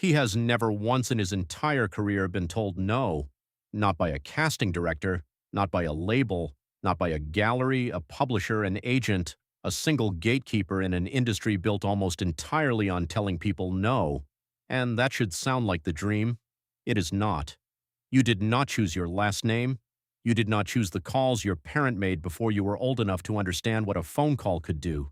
He has never once in his entire career been told no, not by a casting director, not by a label, not by a gallery, a publisher, an agent, a single gatekeeper in an industry built almost entirely on telling people no. And that should sound like the dream. It is not. You did not choose your last name. You did not choose the calls your parent made before you were old enough to understand what a phone call could do.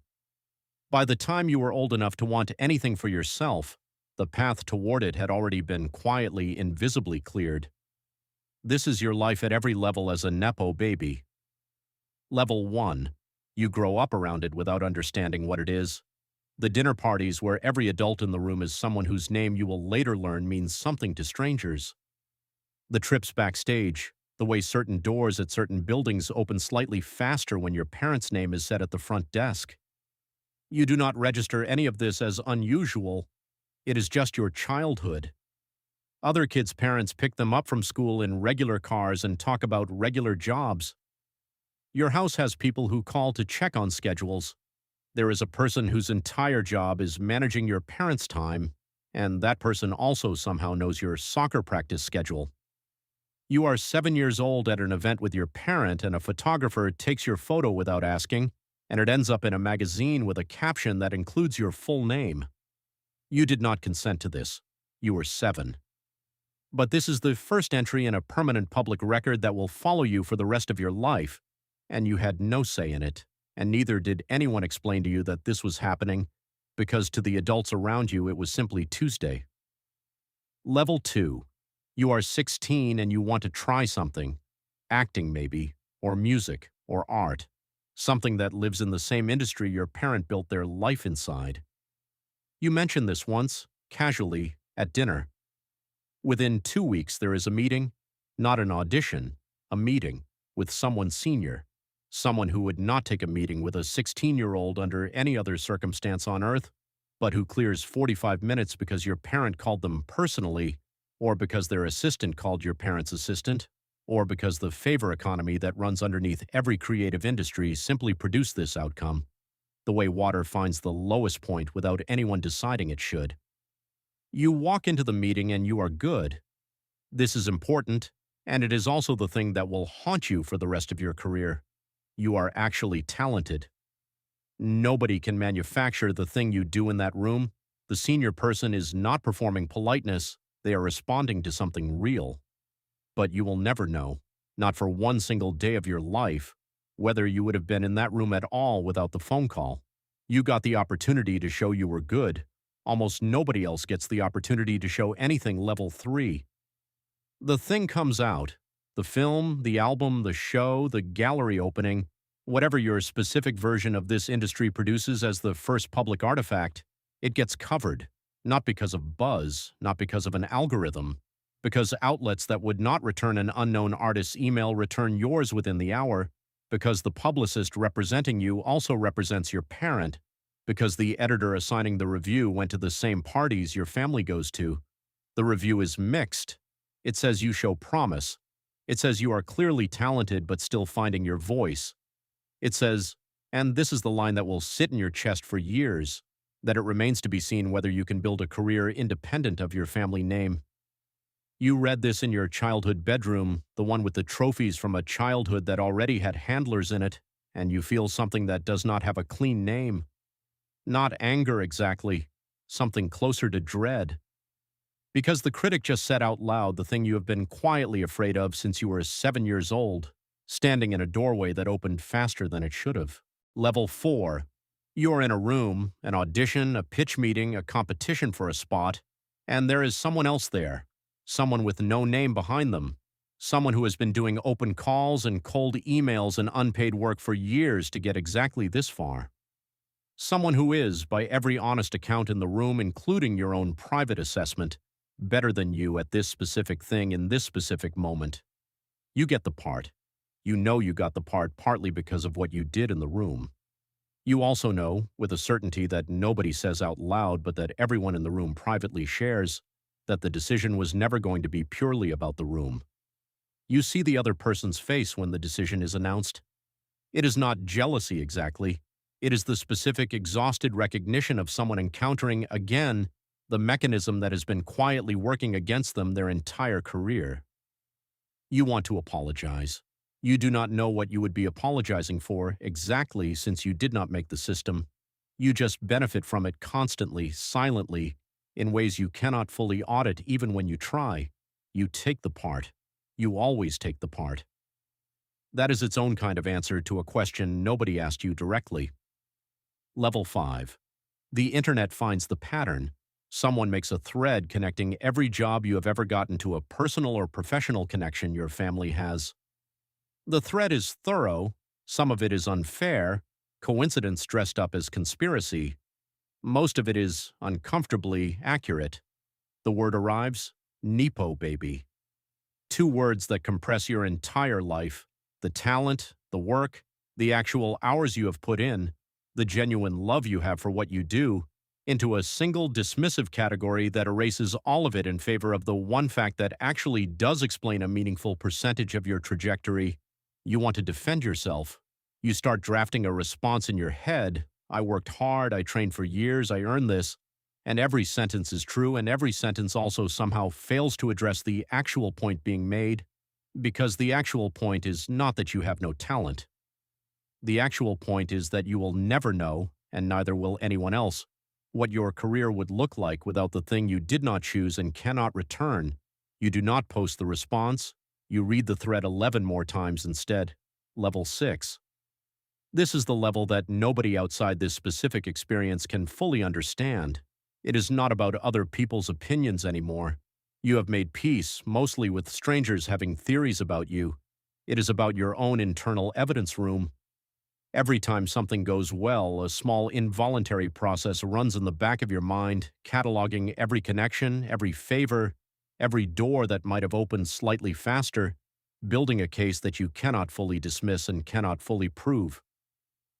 By the time you were old enough to want anything for yourself, the path toward it had already been quietly, invisibly cleared. This is your life at every level as a Nepo baby. Level 1. You grow up around it without understanding what it is. The dinner parties where every adult in the room is someone whose name you will later learn means something to strangers. The trips backstage, the way certain doors at certain buildings open slightly faster when your parent's name is said at the front desk. You do not register any of this as unusual. It is just your childhood. Other kids' parents pick them up from school in regular cars and talk about regular jobs. Your house has people who call to check on schedules. There is a person whose entire job is managing your parents' time, and that person also somehow knows your soccer practice schedule. You are 7 years old at an event with your parent, and a photographer takes your photo without asking, and it ends up in a magazine with a caption that includes your full name. You did not consent to this. You were 7. But this is the first entry in a permanent public record that will follow you for the rest of your life, and you had no say in it, and neither did anyone explain to you that this was happening, because to the adults around you it was simply Tuesday. Level 2. You are 16 and you want to try something, acting maybe, or music, or art, something that lives in the same industry your parent built their life inside. You mentioned this once, casually, at dinner. Within 2 weeks there is a meeting, not an audition, a meeting, with someone senior, someone who would not take a meeting with a 16-year-old under any other circumstance on earth, but who clears 45 minutes because your parent called them personally, or because their assistant called your parent's assistant, or because the favor economy that runs underneath every creative industry simply produced this outcome, the way water finds the lowest point without anyone deciding it should. You walk into the meeting and you are good. This is important, and it is also the thing that will haunt you for the rest of your career. You are actually talented. Nobody can manufacture the thing you do in that room. The senior person is not performing politeness. They are responding to something real. But you will never know, not for one single day of your life, whether you would have been in that room at all without the phone call. You got the opportunity to show you were good. Almost nobody else gets the opportunity to show anything level 3. The thing comes out. The film, the album, the show, the gallery opening, whatever your specific version of this industry produces as the first public artifact, it gets covered, not because of buzz, not because of an algorithm, because outlets that would not return an unknown artist's email return yours within the hour, because the publicist representing you also represents your parent, because the editor assigning the review went to the same parties your family goes to. The review is mixed. It says you show promise. It says you are clearly talented but still finding your voice. It says, and this is the line that will sit in your chest for years, that it remains to be seen whether you can build a career independent of your family name. You read this in your childhood bedroom, the one with the trophies from a childhood that already had handlers in it, and you feel something that does not have a clean name. Not anger exactly, something closer to dread. Because the critic just said out loud the thing you have been quietly afraid of since you were 7 years old, standing in a doorway that opened faster than it should have. Level 4. You're in a room, an audition, a pitch meeting, a competition for a spot, and there is someone else there, someone with no name behind them, someone who has been doing open calls and cold emails and unpaid work for years to get exactly this far. Someone who is, by every honest account in the room, including your own private assessment, better than you at this specific thing in this specific moment. You get the part. You know you got the part partly because of what you did in the room. You also know, with a certainty that nobody says out loud but that everyone in the room privately shares, that the decision was never going to be purely about the room. You see the other person's face when the decision is announced. It is not jealousy exactly. It is the specific exhausted recognition of someone encountering, again, the mechanism that has been quietly working against them their entire career. You want to apologize. You do not know what you would be apologizing for exactly since you did not make the system. You just benefit from it constantly, silently, in ways you cannot fully audit even when you try. You take the part. You always take the part. That is its own kind of answer to a question nobody asked you directly. Level 5. The internet finds the pattern. Someone makes a thread connecting every job you have ever gotten to a personal or professional connection your family has. The thread is thorough, some of it is unfair, coincidence dressed up as conspiracy. Most of it is uncomfortably accurate. The word arrives, Nepo baby. Two words that compress your entire life, the talent, the work, the actual hours you have put in, the genuine love you have for what you do, into a single dismissive category that erases all of it in favor of the one fact that actually does explain a meaningful percentage of your trajectory. You want to defend yourself. You start drafting a response in your head. I worked hard, I trained for years, I earned this. And every sentence is true, and every sentence also somehow fails to address the actual point being made, because the actual point is not that you have no talent. The actual point is that you will never know, and neither will anyone else, what your career would look like without the thing you did not choose and cannot return. You do not post the response. You read the thread 11 more times instead. Level 6. This is the level that nobody outside this specific experience can fully understand. It is not about other people's opinions anymore. You have made peace, mostly with strangers having theories about you. It is about your own internal evidence room. Every time something goes well, a small involuntary process runs in the back of your mind, cataloging every connection, every favor, every door that might have opened slightly faster, building a case that you cannot fully dismiss and cannot fully prove.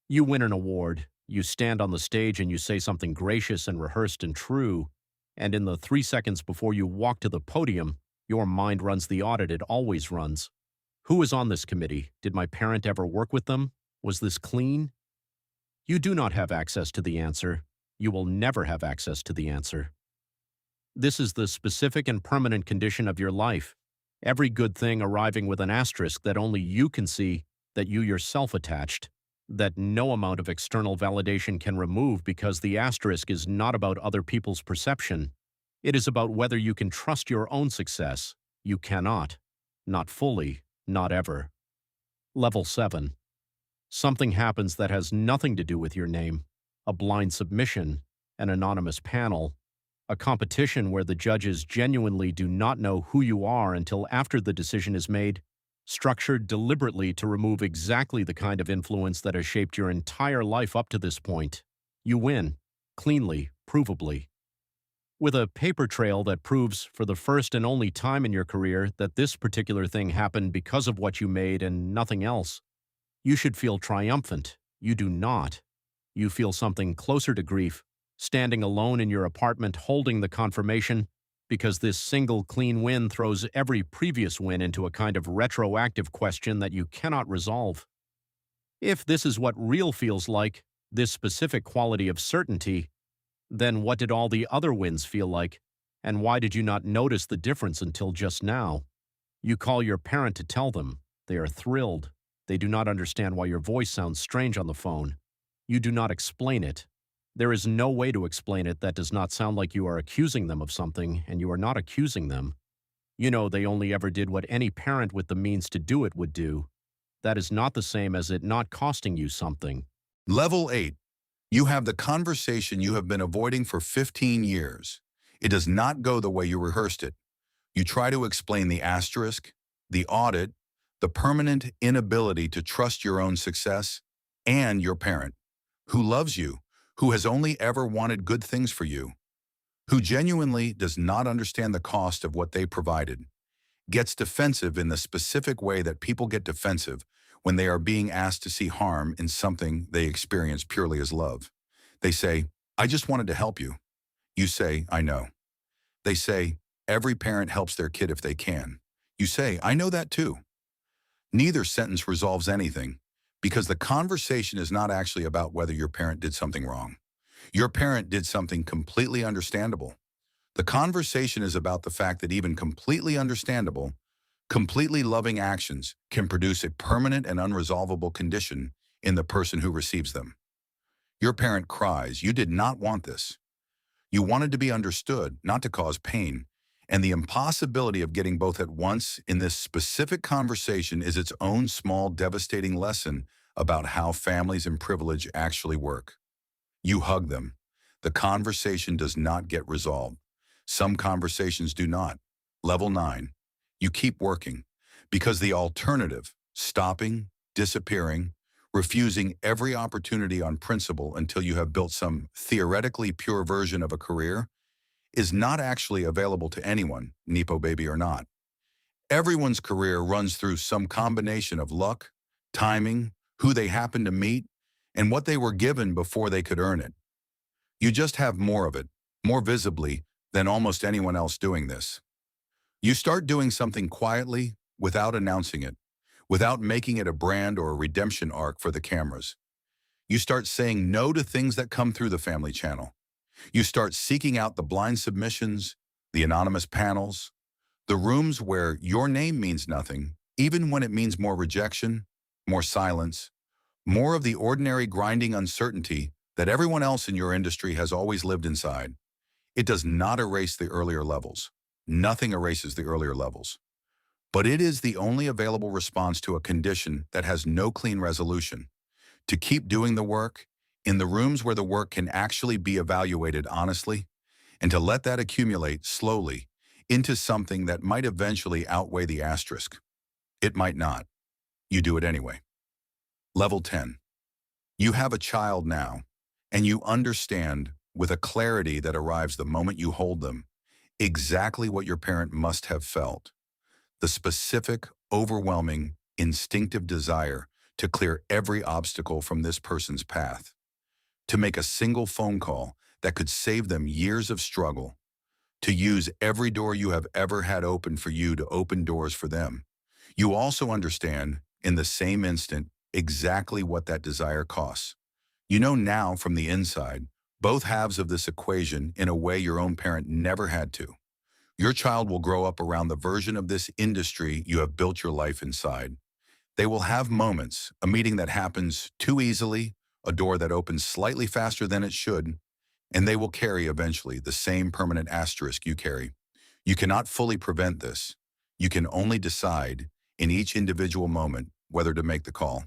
You win an award, you stand on the stage and you say something gracious and rehearsed and true, and in the 3 seconds before you walk to the podium, your mind runs the audit it always runs. Who is on this committee? Did my parent ever work with them? Was this clean? You do not have access to the answer. You will never have access to the answer. This is the specific and permanent condition of your life. Every good thing arriving with an asterisk that only you can see, that you yourself attached, that no amount of external validation can remove because the asterisk is not about other people's perception. It is about whether you can trust your own success. You cannot. Not fully. Not ever. Level 7. Something happens that has nothing to do with your name. A blind submission, an anonymous panel, a competition where the judges genuinely do not know who you are until after the decision is made, structured deliberately to remove exactly the kind of influence that has shaped your entire life up to this point. You win, cleanly, provably. With a paper trail that proves for the first and only time in your career that this particular thing happened because of what you made and nothing else. You should feel triumphant. You do not. You feel something closer to grief, standing alone in your apartment holding the confirmation, because this single clean win throws every previous win into a kind of retroactive question that you cannot resolve. If this is what real feels like, this specific quality of certainty, then what did all the other wins feel like, and why did you not notice the difference until just now? You call your parent to tell them. They are thrilled. They do not understand why your voice sounds strange on the phone. You do not explain it. There is no way to explain it that does not sound like you are accusing them of something, and you are not accusing them. You know they only ever did what any parent with the means to do it would do. That is not the same as it not costing you something. Level 8. You have the conversation you have been avoiding for 15 years. It does not go the way you rehearsed it. You try to explain the asterisk, the audit, the permanent inability to trust your own success, and your parent, who loves you, who has only ever wanted good things for you, who genuinely does not understand the cost of what they provided, gets defensive in the specific way that people get defensive when they are being asked to see harm in something they experience purely as love. They say, I just wanted to help you. You say, I know. They say, every parent helps their kid if they can. You say, I know that too. Neither sentence resolves anything, because the conversation is not actually about whether your parent did something wrong. Your parent did something completely understandable. The conversation is about the fact that even completely understandable, completely loving actions can produce a permanent and unresolvable condition in the person who receives them. Your parent cries, you did not want this. You wanted to be understood, not to cause pain. And the impossibility of getting both at once in this specific conversation is its own small, devastating lesson about how families and privilege actually work. You hug them. The conversation does not get resolved. Some conversations do not. Level 9. You keep working because the alternative, stopping, disappearing, refusing every opportunity on principle until you have built some theoretically pure version of a career, is not actually available to anyone, Nepo baby or not. Everyone's career runs through some combination of luck, timing, who they happen to meet, and what they were given before they could earn it. You just have more of it, more visibly, than almost anyone else doing this. You start doing something quietly, without announcing it, without making it a brand or a redemption arc for the cameras. You start saying no to things that come through the family channel. You start seeking out the blind submissions, the anonymous panels, the rooms where your name means nothing, even when it means more rejection, more silence, more of the ordinary grinding uncertainty that everyone else in your industry has always lived inside. It does not erase the earlier levels. Nothing erases the earlier levels. But it is the only available response to a condition that has no clean resolution. To keep doing the work, in the rooms where the work can actually be evaluated honestly, and to let that accumulate slowly into something that might eventually outweigh the asterisk. It might not. You do it anyway. Level 10. You have a child now, and you understand, with a clarity that arrives the moment you hold them, exactly what your parent must have felt. The specific, overwhelming, instinctive desire to clear every obstacle from this person's path, to make a single phone call that could save them years of struggle, to use every door you have ever had open for you to open doors for them. You also understand, in the same instant, exactly what that desire costs. You know now from the inside, both halves of this equation in a way your own parent never had to. Your child will grow up around the version of this industry you have built your life inside. They will have moments, a meeting that happens too easily, a door that opens slightly faster than it should, and they will carry eventually the same permanent asterisk you carry. You cannot fully prevent this. You can only decide, in each individual moment, whether to make the call.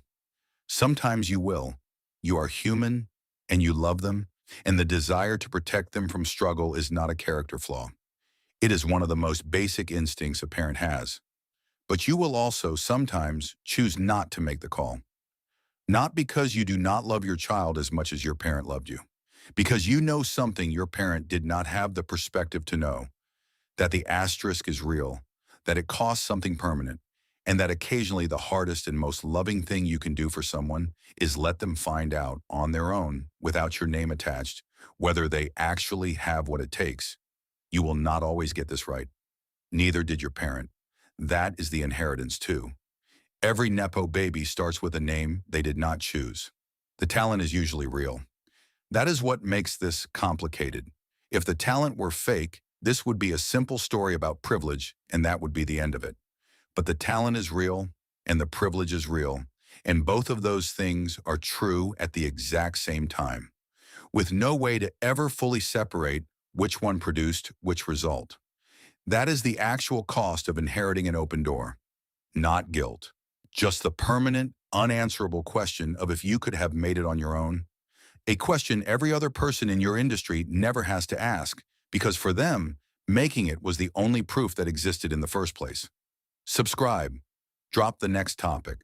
Sometimes you will. You are human, and you love them, and the desire to protect them from struggle is not a character flaw. It is one of the most basic instincts a parent has. But you will also sometimes choose not to make the call. Not because you do not love your child as much as your parent loved you, because you know something your parent did not have the perspective to know, that the asterisk is real, that it costs something permanent, and that occasionally the hardest and most loving thing you can do for someone is let them find out on their own, without your name attached, whether they actually have what it takes. You will not always get this right. Neither did your parent. That is the inheritance too. Every Nepo baby starts with a name they did not choose. The talent is usually real. That is what makes this complicated. If the talent were fake, this would be a simple story about privilege, and that would be the end of it. But the talent is real, and the privilege is real, and both of those things are true at the exact same time, with no way to ever fully separate which one produced which result. That is the actual cost of inheriting an open door. Not guilt. Just the permanent, unanswerable question of if you could have made it on your own. A question every other person in your industry never has to ask, because for them, making it was the only proof that existed in the first place. Subscribe. Drop the next topic.